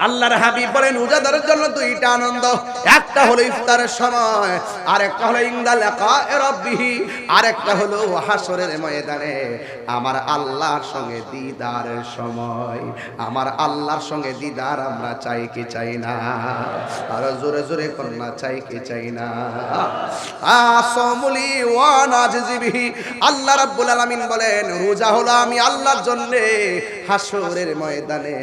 আল্লাহর হাবিব বলেন রোজাদারের জন্য দুইটা আনন্দ, একটা হলো ইফতারের সময়, আরেকটা হলো ইনদা লিকায়ে রাব্বিহি, আরেকটা হলো হাসরের ময়দানে আমার আল্লাহর সঙ্গে দিদারের সময়। আমার আল্লাহর সঙ্গে দিদার আমরা চাই কি চাই না? আর জোরে জোরে কন্যা চাই কি চাই না? আসমুলি ওয়া নাজিবিহি, আল্লাহ রাব্বুল আলামিন বলেন রোজা হলো আমি আল্লাহর জন্য হাসরের ময়দানে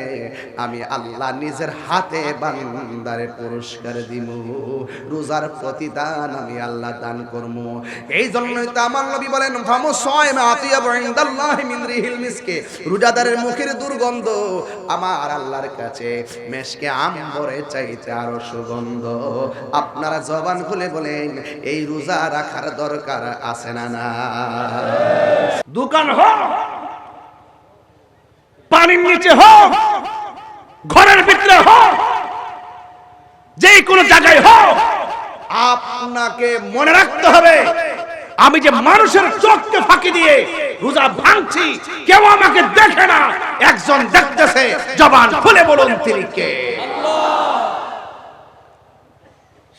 আমি আল্লাহ নিজের হাতে বান্দারে পুরস্কার দিব, রোজার প্রতিদান আমি আল্লাহ দান করব। এই জন্যই তো আমার নবী বলেন ফামুসাইমা আতিয়াবু ইনদাল্লাহি মিন রিহিল মিসকে, রোজাদারের মুখের দুর্গন্ধ আমার আল্লাহর কাছে মেশকে আম্বরের চাইতে আরো সুগন্ধ। আপনারা জবান খুলে বলেন এই রোজা রাখার দরকার আছে না? না দোকান হোক, পানির নিচে হোক, ঘরের ভিতরে হোক, যেই কোনো জায়গায় হোক, আপনাকে মনে রাখতে হবে আমি যে মানুষের চোখকে ফাঁকি দিয়ে রোজা ভাঙছি, কেউ আমাকে দেখে না, একজন দেখতেছে। জবান খুলে বলুন তিনি কে?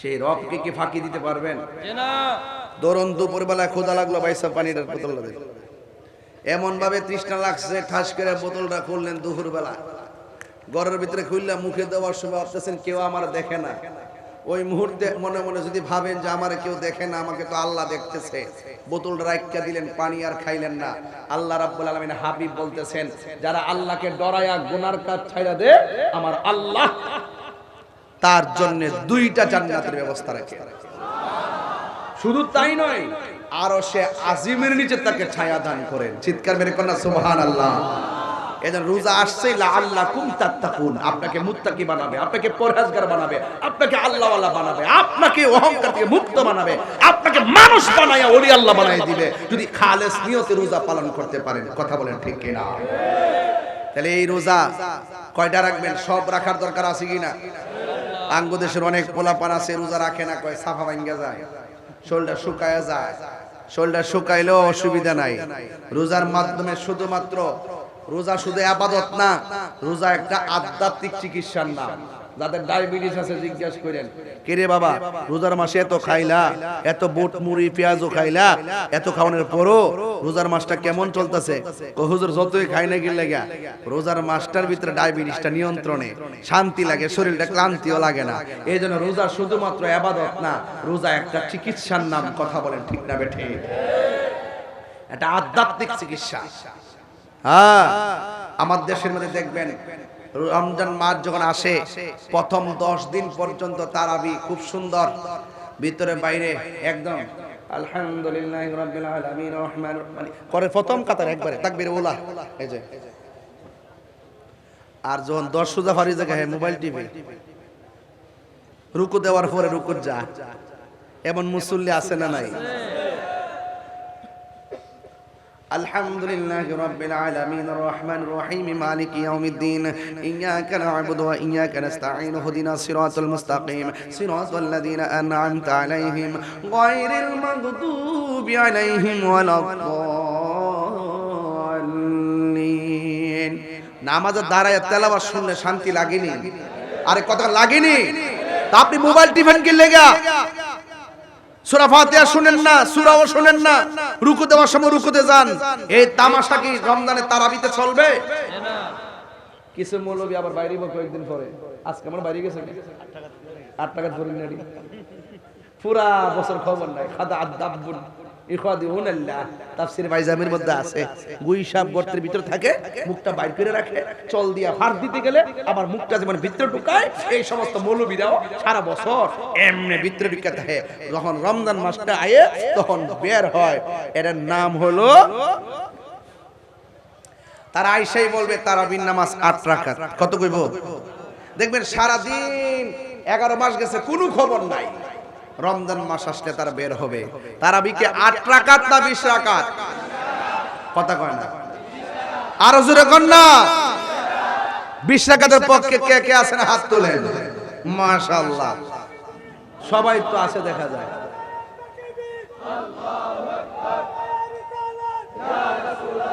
সেই রবকে কি ফাঁকি দিতে পারবেন? ধরুন দুপুরবেলা ক্ষুধা লাগলো, ভাইসা পানির বোতল দেন, এমন ভাবে তৃষ্ণা লাগছে, ঠাস করে বোতলটা খুললেন দুপুরবেলা, ঘরের ভিতরে খুললাম, মুখে দেওয়ার সময় ভাবতেছেন কেউ আমার দেখে না। ওই মুহূর্তে মনে মনে যদি ভাবেন যে আমার কেউ দেখে না, আমাকে তো আল্লাহ দেখতেছে, বোতলটা রাইখা দিলেন, পানি আর খাইলেন না। আল্লাহ রাব্বুল আলামিন হাবিব বলতেছেন যারা আল্লাহকে ডরায়া গুনার কাজ ছাইড়া দে, আমার আল্লাহ তার জন্য দুইটা জান্নাতের ব্যবস্থা রাখে। শুধু তাই নয়, আরশে আজিমের নিচে তাকে ছায়া দান করেন। চিৎকার মেরে কন্যা সুবহানাল্লাহ। এজন্য রোজা আসছে লাআল্লাকুম তাত্তাকুন, আপনাকে মুত্তাকি বানাবে, আপনাকে পরহেজগার বানাবে, আপনাকে আল্লাহওয়ালা বানাবে, আপনাকে অহংকার থেকে মুক্ত বানাবে, আপনাকে মানুষ বানায়া ওলি আল্লাহ বানায় দিবে যদি খালেস নিয়তে রোজা পালন করতে পারেন। কথা বলেন ঠিক কি না? তাহলে এই রোজা কয়টা রাখবেন? সব রাখার দরকার আছে কিনা? আঙ্গুদেশের অনেক পোলাপান আছে রোজা রাখে না, কয় সাফা ভাঙ্গা যায়, শরীরটা শুকায়া যায়। শরীরটা শুকাইলেও অসুবিধা নাই। রোজার মাধ্যমে শুধুমাত্র রোজা শুধু ইবাদত না, রোজা একটা আধ্যাত্মিক চিকিৎসার নাম। যাদের ডায়াবেটিস আছে জিজ্ঞাসা করেন, কে রে বাবা রোজার মাসে এত খাইলা, এত বুট মুড়ি পেঁয়াজও খাইলা, এত খাওয়ানোর পরও রোজার মাসটা কেমন চলতেছে? হুজুর যতই খাই না গেলে গা রোজার মাসটার ভিতরে ডায়াবেটিসটা নিয়ন্ত্রণে, শান্তি লাগে, শরীরটা ক্লান্তিও লাগে না। এই জন্য রোজা শুধুমাত্র ইবাদত না, রোজা একটা চিকিৎসার নাম। কথা বলেন ঠিক না বেঠে? এটা আধ্যাত্মিক চিকিৎসা। হ্যাঁ, আমার দেশের মধ্যে দেখবেন রমজান মাস যখন আসে প্রথম 10 দিন পর্যন্ত তারাবি খুব সুন্দর, ভিতরে বাইরে একদম আলহামদুলিল্লাহি রাব্বিল আলামিন রহমান করে প্রথম কাতার একবারে তাকবীর ওলা। এই যে আর যখন 10 সুজা ফারি জায়গা হয় মোবাইল টিভি, রুকু দেওয়ার পরে রুকু যা, এমন মুসল্লি আছে না নাই? আলহামদুলিল্লাহি রাব্বিল আলামিন রহমানির রহিম মালিকি ইয়াউমিদ্দিন ইয়্যাকা না'বুদু ওয়া ইয়্যাকা নাস্তাঈন ইহদিনাস সিরাতাল মুস্তাকিম সিরাতাল লাযীনা আন'আমতা আলাইহিম গায়রিল মাগদুবি আলাইহিম ওয়ালাদ-দাল্লিন। নামাজে দাঁড়ায় তেলাওয়াত শুনলে শান্তি লাগেনি? আরে কথা লাগেনি? তা আপনি মোবাইল টিফিন কি লাগা সূরা ফাতিহা শুনেন না, সূরাও শুনেন না, রুকু দেওয়ার সময় রুকুতে যান। এই তামাশা কি রমজানে তারাবিতে চলবে? না। কিছু মৌলবী আবার বাইরে বকে একদিন পরে, আজকে আমার বাইরে গেছে 8 টাকা ধরে নেড়ি, পুরা বছর খবর নাই। খাদা আদাবুন ইখাদিউনাল্লাহ, তাফসীর বাইজামের মধ্যে আছে, গুই সাপ গর্তের ভিতর থাকে, মুখটা বাইর করে রাখে, চল দিয়া ফার দিতে গেলে আবার মুখটা যেমন ভিতরে ঢুকায়, এই সমস্ত মৌলবীরাও সারা বছর এমনি ভিতরে ঢুকাতে থাকে। যখন রমজান মাসটা আয়ে তখন বের হয়। এর নাম হলো, তারা আইসাই বলবে তারাবির নামাজ 8 রাকাত। কত কইব? দেখবেন সারা দিন 11 মাস গেছে কোনো খবর নাই, রমজান মাস আসলে তারা বের হবে। তারাবিকে 8 রাকাত না 20 রাকাত? কথা কয় না, আরো জোরে কন না। 20 রাকাতের পক্ষে কে কে আছেন হাত তোলেন। মাশাআল্লাহ, সবাই তো আছে দেখা যায়। আল্লাহু আকবার, ইয়া রাসূলুল্লাহ,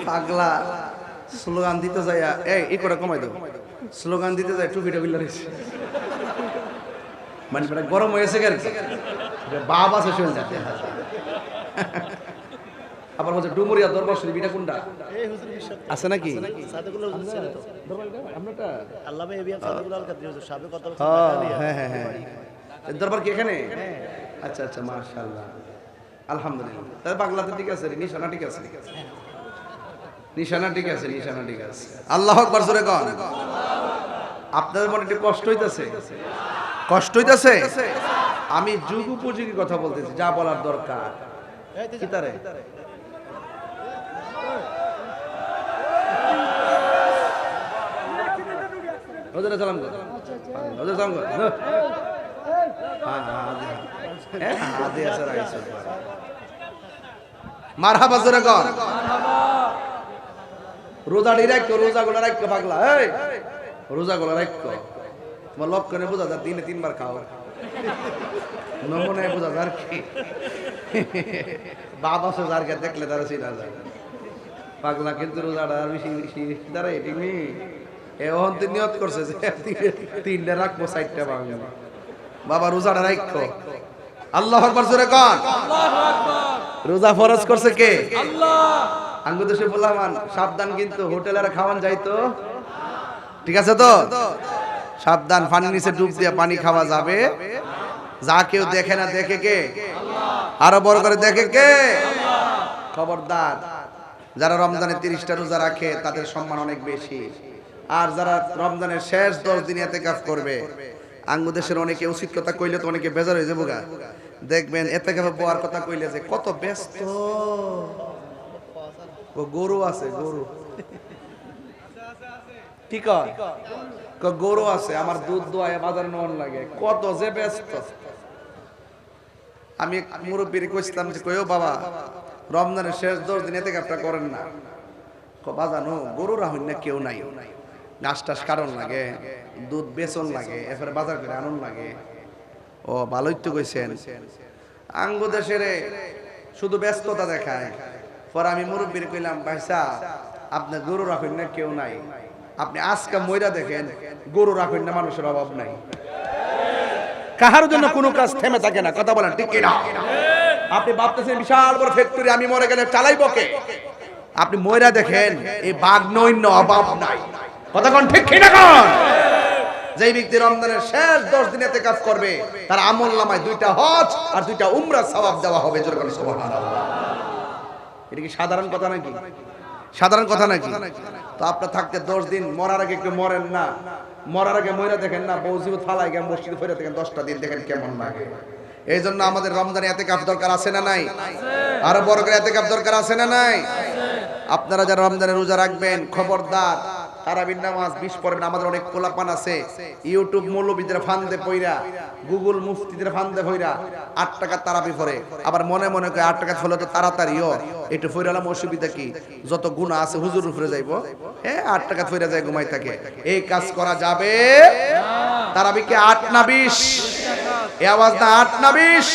পাগলা স্লোগান দিতে যায়, এই করে কমাই দাও, স্লোগান দিতে যায় টুপিটা বিল্লা রয়েছে, মানে গরম হয়েছে আর কি, বাপ আছে শুনে যাচ্ছে। আবার বলছে ডুমুরিয়া দরবার শরীফ এটা কোনটা আছে নাকি? দরবার কি এখানে? আচ্ছা আচ্ছা, মাশাআল্লাহ, আলহামদুলিল্লাহ। তাহলে বাংলাতে ঠিক আছে, নিশানা ঠিক আছে, নিশানা ঠিক আছে, নিশানা ঠিক আছে। আল্লাহু আকবার জোরে কোন। আপনাদের মনে একটু কষ্ট হইতাছে? কষ্ট হইতাছে? আমি যুগ উপযোগী কথা বলতেছি, যা বলার দরকার। কি তারে ওদের সালাম কর, ওদের সালাম কর। মারহাবা জোরে কর। রোজা রাখো, রোজা গুলো রাখো পাগলা, এই রোজা গুলো রাখো। তোমার লক্ষণে বোঝা যায়, দিনে 3 বার খাও, নমুনায় বোঝা যায় কি বাবা সে যার কে দেখলে তারা চিনা যায় পাগলা। কিন্তু রোজাটা বেশি বেশি দাঁড়াই ঠিক নেই। এখন তুই নিয়ত করছে যে 3টা রাখবো, 4টা ভাঙবো। বাবা রোজাটা রাখো। আল্লাহু আকবার জোরে কোন। রোজা ফরজ করছে কে? আল্লাহ। আঙ্গু দেশে বললাম সাবধান, কিন্তু হোটেলের খাওয়ান যাইতো, ঠিক আছে তো? সাবধান, পানির নিচে ডুব দিয়ে পানি খাওয়া যাবে। যা কেউ দেখে না, দেখে কে? আরো বড় করে দেখে কে? খবরদার। যারা রমজানে 30টা রোজা রাখে তাদের সম্মান অনেক বেশি। আর যারা রমজানের শেষ 10 দিন ইতিকাফ করবে, আঙ্গু দেশের অনেকে উচিত কথা কইলে তো অনেকে বেজার হয়ে যাবো গা। দেখবেন ইতিকাফে বওয়ার কথা কইলে যে কত ব্যস্ত। ও গরু আছে, গরু কি কয়? গরু আছে, আমার দুধ দোয়ায় বাজার নেওয়ার লাগে, কত যে ব্যস্ত। আমি মুরব্বীর কইছিলাম যে কইও বাবা, রমজানের শেষ 10 দিন ইতিকাফটা করেন না। বাজানো গরু রাহুল না কেউ নাই, ঘাস টাস কারণ লাগে, দুধ বেচন লাগে, এরপরে বাজার করে আনন্দ লাগে। ও ভালোই তো কইছেন। আঙ্গু দেশের শুধু ব্যস্ততা দেখায়। পরে আমি মুরব্বীর কইলাম, ভাইসা আপনি গরু রাখেন না কেউ নাই, আপনি আজকে মইরা দেখেন গরু রাখেন না মানুষের অভাব নাই। কাহার জন্য কোনো কাজ থেমে থাকে না, কথা বলেন ঠিক কিনা? আপনি ভাবতেছেন বিশাল বড় ফ্যাক্টরি, আমি মরে গেলে চালাইবো কে? আপনি মইরা দেখেন এই বাঘ নৈন্য অভাব নাই, কথা কোন ঠিক কিনা কোন? যেই ব্যক্তি রমজানের শেষ 10 দিন ইতিকাফ করবে, তার আমলনামায় 2টা হজ আর 2টা উমরা সওয়াব দেওয়া হবে। জোরে বলেন সুবহানাল্লাহ। এটা কি সাধারণ কথা নাকি? সাধারণ কথা নাকি? তো আপনার থাকতে 10 দিন, মরার আগে একটু মরেন না, মরার আগে মইরা দেখেন না, বউজিও থালায় গিয়ে মসজিদে ফিরে দেখেন 10টা দিন, দেখেন কেমন লাগে। এই জন্য আমাদের রমজানে ইতিকাফ দরকার আছে না নাই? আরো বড় করে ইতিকাফ দরকার আছে না নাই? আপনারা যারা রমজানে রোজা রাখবেন, খবরদার তারাবির নামাজ 20 পড়বেন। আমাদের অনেক পোলাপান আছে ইউটিউব মৌলবীদের ফান্দে পইরা, গুগল মুফতিদের ফান্দে পইরা 8 টাকা তারাবি পড়ে, আবার মনে মনে করে 8 টাকা ফলে তো তাড়াতাড়িও একটু ফইরালাম, অসুবিধা কি? যত গুনাহ আছে হুজুর উপরে যাইবো, 8 টাকা ফইরা যায় ঘুমাই থাকে। এই কাজ করা যাবে না। তারাবি কি 8 না 20? এই আওয়াজ না 8 না 20?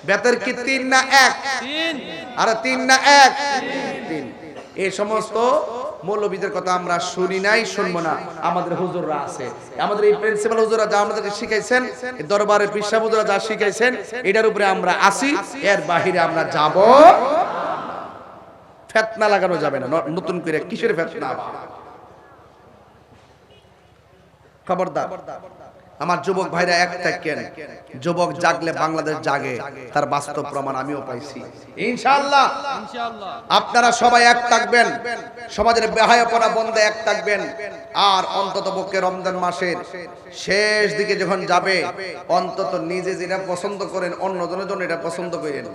বেতর কি 3 না 1? 3। আরে 3 না 1? 3। এই সমস্ত মৌলবীদের কথা আমরা শুনি নাই, শুনবো না। আমাদের হুজুররা আছে, আমাদের এই প্রিন্সিপাল হুজুররা যা আমাদেরকে শিখাইছেন, এই দরবারের পিসা হুজুররা যা শিখাইছেন, এটার উপরে আমরা আসি, এর বাহিরে আমরা যাব। ফিতনা লাগানো যাবে না, নতুন করে কিসের ফিতনা? খবরদার। আমার যুবক ভাইরা এক থাকেন, যুবক জাগলে বাংলাদেশ জাগে, তার বাস্তব প্রমাণ আমিও পাইছি। ইনশাআল্লাহ আপনারা সবাই এক থাকবেন, সমাজের বেহায়াপনা বন্ধে এক থাকবেন। আর অন্তত পক্ষে রমজান মাসের শেষ দিকে যখন যাবে, অন্তত নিজে যেটা পছন্দ করেন অন্যজনের জন্য এটা পছন্দ করেন।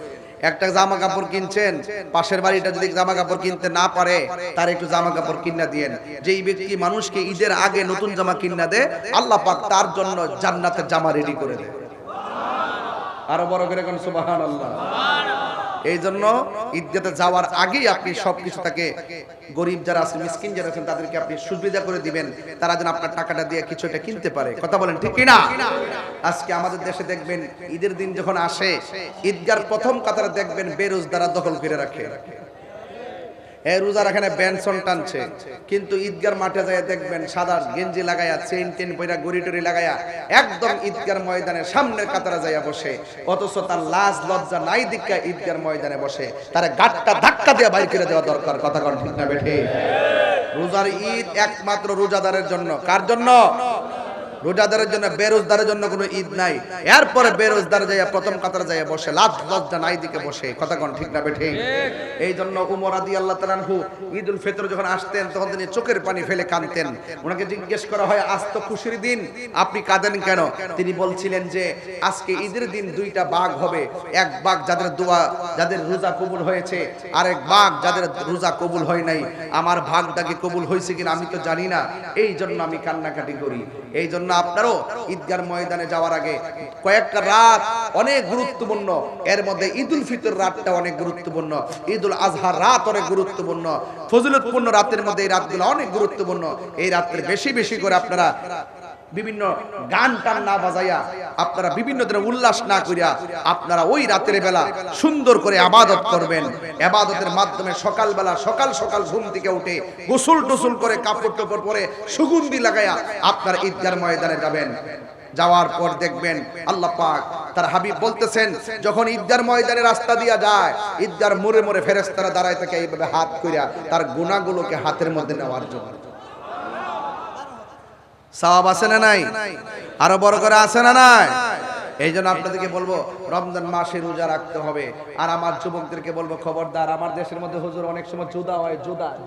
একটা জামা কাপড় কিনছেন, পাশের বাড়িটা যদি জামা কাপড় কিনতে না পারে, তার একটু জামা কাপড় কিনা দিয়েন। যেই ব্যক্তি মানুষকে ঈদের আগে নতুন জামা কিনা দেয়, আল্লাহ পাক তার জন্য জান্নাতের জামা রেডি করে দেয়। আরো বড় করে কোন সুবহানাল্লাহ। এই জন্য ঈদগাতে যাওয়ার আগেই আপনি সবকিছু তাকে, গরিব যারা আছেন, মিসকিন যারা আছেন, তাদেরকে আপনি সুবিধা করে দিবেন, তারা যেন আপনার টাকাটা দিয়ে কিছু একটা কিনতে পারে। কথা বলেন ঠিক কিনা? আজকে আমাদের দেশে দেখবেন ঈদের দিন যখন আসে, ঈদগার প্রথম কাতারে দেখবেন বেরোজদারা দখল করে রাখে। রোজার এখানে বেনসন টানছে, কিন্তু ঈদগার মাঠে যায় দেখবেন সাদা গেঞ্জি লাগায়া, চেইন টেন পয়রা, গড়ি টড়ি লাগায়া একদম ঈদগার ময়দানের সামনের কাতারে যাইয়া বসে, অথচ তার লাজ লজ্জা নাই দিকা ঈদগার ময়দানে বসে, তার গাটটা ধাক্কা দিয়ে বাইর করে দেওয়া দরকার। কথা কোন ঠিক না বেঠে? রোজার ঈদ একমাত্র রোজাদারের জন্য। কার জন্য? রোজাদারের জন্য। বেরোজদারের জন্য কোনো ঈদ নাই। এরপরে বেরোজদার যাইয়া প্রথম কাতারে যাইয়া বসে, লাজ লজ্জা নাই দিকে বসে। কথা কোন ঠিক না বেঠে? এই জন্য উমর রাদিয়াল্লাহু তাআলা আনহু ঈদুল ফিতর যখন আসতেন তখন তিনি চোখের পানি ফেলে কাঁদতেন। ওনাকে জিজ্ঞেস করা হয়, আজ তো খুশির দিন, আপনি কাঁদেন কেন? তিনি বলছিলেন যে আজকে ঈদের দিন দুইটা ভাগ হবে, এক ভাগ যাদের দোয়া, যাদের রোজা কবুল হয়েছে, আরেক ভাগ যাদের রোজা কবুল হয় নাই। আমার ভাগটা কি কবুল হয়েছে কিনা আমি তো জানি না, এই জন্য আমি কান্নাকাটি করি। এই জন্য আপনারও ঈদগার ময়দানে যাওয়ার আগে কয়েকটা রাত অনেক গুরুত্বপূর্ণ, এর মধ্যে ঈদুল ফিতর রাতটা অনেক গুরুত্বপূর্ণ, ঈদুল আজহার রাত অনেক গুরুত্বপূর্ণ, ফজিলতপূর্ণ রাতের মধ্যে এই রাতগুলো অনেক গুরুত্বপূর্ণ। এই রাত্রে বেশি বেশি করে আপনারা বিভিন্ন গান টান না বাজাইয়া, আপনারা বিভিন্ন ধরনের উল্লাস না করিয়া আপনারা ওই রাতের বেলা সুন্দর করে ইবাদত করবেন। ইবাদতের মাধ্যমে সকালবেলা সকাল সকাল ঘুম থেকে উঠে গোসল টোসল করে কাপড় টাপড় পরে সুগন্ধি লাগাইয়া আপনারা ঈদগার ময়দানে যাবেন। যাওয়ার পর দেখবেন আল্লাহ পাক তার হাবিব বলতেছেন, যখন ঈদগার ময়দানে রাস্তা দিয়া যায়, ঈদগার মোড়ে মোড়ে ফেরেশতারা দাঁড়ায় থাকে এইভাবে হাত কইরা তার গুনাহগুলোকে হাতের মধ্যে নেওয়ার জন্য। সওয়াব আছে না নাই? আরো বড় করে আছে না নাই? এই জন্য আপনাদেরকে বলবো রমজান মাসে রোজা রাখতে হবে। আর আমার যুবকদেরকে বলবো, খবরদার, আমার দেশের মধ্যে হুজুর অনেক সময় জুদা হয়,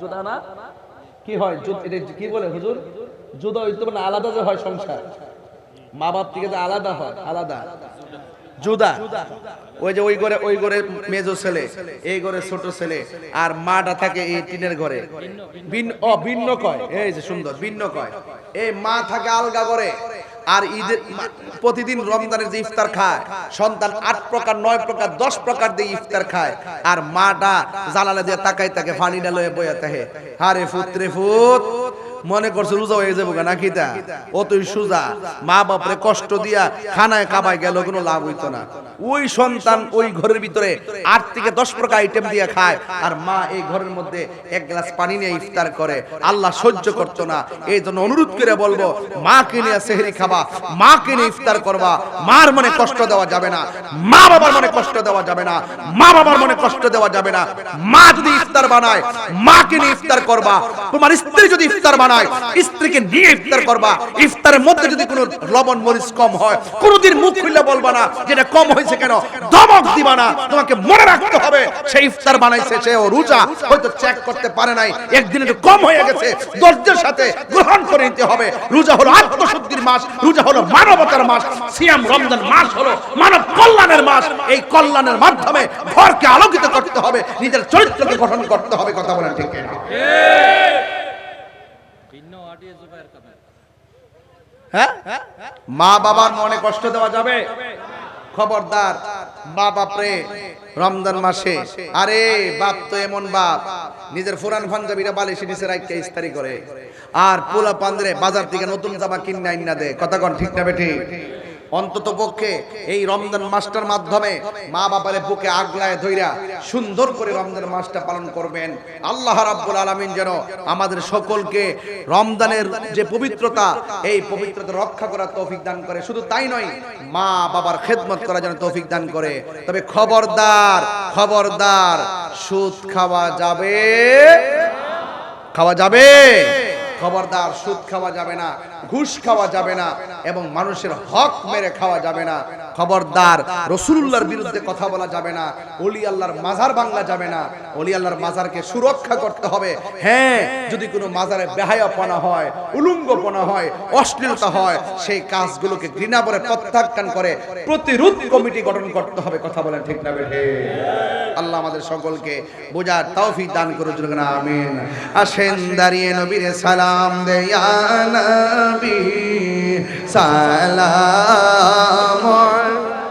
জুদা না কি হয়, এটা কি বলে হুজুর? জুদা হইতে না, আলাদা যে হয় সংসার, মা বাপ থেকে যে আলাদা হয়, আলাদা জুদা। ওই যে ওই ঘরে মেজো ছেলে, এই ঘরে ছোট ছেলে, আর মাটা থাকে এই টিনের ঘরে, ভিন্ন কয়, এই যে সুন্দর ভিন্ন কয়। এই মা থাকে আলগা ঘরে, আর ঈদের প্রতিদিন রমজানের যে ইফতার খায় সন্তান 8 প্রকার 9 প্রকার 10 প্রকার দিয়ে ইফতার খায়, আর মাটা জানালা দিয়ে তাকাই তাকে পানি ডালয়ে বইয়া থাকে। আরে পুত্রে ফুত, মনে করছে রোজা হয়ে যাবো নাকি? তা ও তুই সুজা, মা বাপরে কষ্ট দিয়া খানায় কাবায় গেল, কোনো লাভ হইতো না। ওই সন্তান ওই ঘরের ভিতরে 8 থেকে 10 প্রকার আইটেম দিয়ে খায়, আর মা এই ঘরের মধ্যে এক গ্লাস পানি নিয়ে ইফতার করে। আল্লাহ সহ্য করতো না। এই জন্য অনুরোধ করে বলবো, মাকে নিয়ে সেহরি খাবা, মাকে নিয়ে ইফতার করবা। মার মনে কষ্ট দেওয়া যাবে না, মা বাবার মনে কষ্ট দেওয়া যাবে না, মা বাবার মনে কষ্ট দেওয়া যাবে না। মা যদি ইফতার বানায়, মাকে নিয়ে ইফতার করবা। তোমার স্ত্রী যদি ইফতার বানায়, স্ত্রীকে নিয়ে ইফতার করবা। ইফতারের মধ্যে যদি কোনো লবণ মরিচ কম হয়, কোনোদিন মুখ খুলে বলবা না যেটা কম হয়েছে কেন, ধমক দিবা না। তোমাকে মনে রাখতে হবে সেই ইফতার বানাইছে সে ও রোজা, হয়তো চেক করতে পারে নাই, একদিন একটু কম হয়ে গেছে, ধৈর্যের সাথে গ্রহণ করে নিতে হবে। রোজা হলো আত্মশুদ্ধির মাস, রোজা হলো মানবতার মাস, সিয়াম রমজান মাস হলো মানব কল্যাণের মাস। এই কল্যাণের মাধ্যমে ঘরকে আলোকিত করতে হবে, নিজের চরিত্রকে গঠন করতে হবে। কথা বলেন ঠিক কিনা? হ্যাঁ, মা বাবার মনে কষ্ট দেওয়া যাবে? খবরদার, মা বাপরে রমজান মাসে, আরে বাপ তো এমন বাপ, নিজের ফুরান পাঞ্জাবিরা বালিশের নিচে রাখতে ইস্তারি করে, আর পোলা পান্দ্রে বাজার থেকে নতুন জামা কিনে আইনা দেয়। কথা কোন ঠিক না বেঠি? অন্তত পক্ষে এই রমজান মাসটার মাধ্যমে মা বাবারে বুকে আগলায় ধইরা সুন্দর করে রমজান মাসটা পালন করবেন। আল্লাহ রাব্বুল আলামিন যেন আমাদের সকলকে রমজানের যে পবিত্রতা, এই পবিত্রতা রক্ষা করার তৌফিক দান করে। শুধু তাই নয়, মা বাবার খেদমত করার জন্য তৌফিক দান করে। তবে খবরদার, খবরদার, সুদ খাওয়া যাবে? খাওয়া যাবে? খবরদার, সুদ খাওয়া যাবে না, ঘুষ খাওয়া যাবে না, এবং মানুষের হক মেরে খাওয়া যাবে না। খবরদার, রাসূলুল্লাহর বিরুদ্ধে কথা বলা যাবে না, ওলি আল্লাহর মাজার ভাঙা যাবে না। ওলি আল্লাহর মাজারকে সুরক্ষা করতে হবে। হ্যাঁ, যদি কোনো মাজারে বেহায়াপনা হয়, উলঙ্গপনা হয়, অশ্লীলতা হয়, সেই কাজগুলোকে ঘৃণা করে প্রত্যাখ্যান করে প্রতিরোধ কমিটি গঠন করতে হবে। কথা বলেন ঠিক না বেঠে? আল্লাহ আমাদের সকলকে বোঝার তৌফিক দান করুন। আমিন। আসেন দাঁড়িয়ে নবীর সালাম দেয়া নবী সালাম